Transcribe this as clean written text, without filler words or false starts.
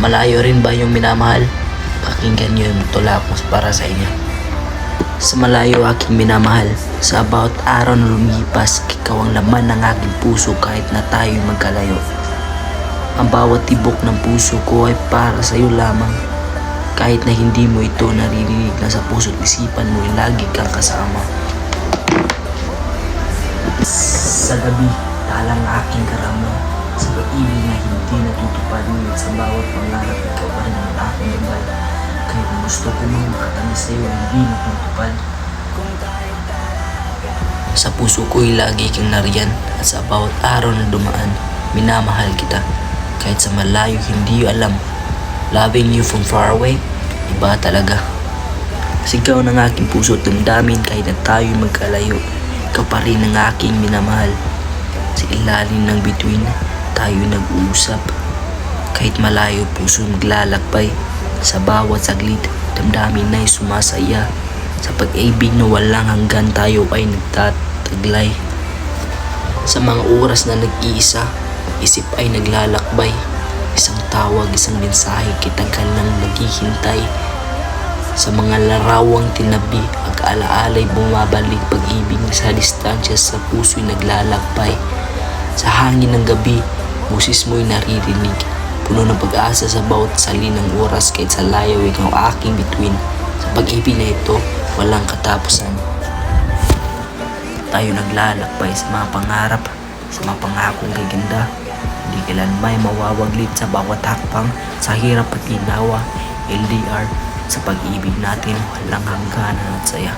Malayo rin ba yung minamahal? Pakinggan nyo yung tula ko para sa inyo. Sa malayo aking minamahal, sa bawat araw na lumipas, ikaw ang laman ng aking puso kahit na tayo'y magkalayo. Ang bawat tibok ng puso ko ay para sa iyo lamang. Kahit na hindi mo ito naririnig, na sa puso't isipan mo ay lagi kang kasama. Sa gabi, talang aking karama, sa pag-ibig na hindi natutupad, ngunit sa bawat pangarap, ikaw pa rin ang aking gabay. Kahit gusto ko mang makatamis sa'yo, hindi natutupad. Sa puso ko'y lagi kang nariyan, at sa bawat araw na dumaan, minamahal kita. Kahit sa malayo, hindi alam. Loving you from far away, iba talaga. Sigaw ng aking puso at damdamin kahit na tayo'y magkalayo. Ikaw pa rin ang aking minamahal. Sa ilalim ng bituin, tayo'y nag-uusap. Kahit malayo, puso maglalakbay. Sa bawat saglit, damdamin na'y sumasaya. Sa pag-ibig na walang hanggan, tayo ay nagtataglay. Sa mga oras na nag-iisa, isip ay naglalakbay. Isang tawag, isang mensahe, kitagal nang naghihintay. Sa mga larawang tinabi, alaалay bumabalik, pag-ibig na sa distansya, sa puso'y naglalakbay. Sa hangin ng gabi, busis mo'y naririnig, puno ng pag-asa sa bawat salin ng oras. Kahit sa layo, ikaw aking bituin. Sa pag-ibig na ito, walang katapusan. Tayo naglalakbay sa mga pangarap, sa mga pangakong gaganda. Hindi kailan may mawawaglit sa bawat hakbang, sa hirap at ginawa. LDR, sa pag-ibig natin, walang hangganan at saya.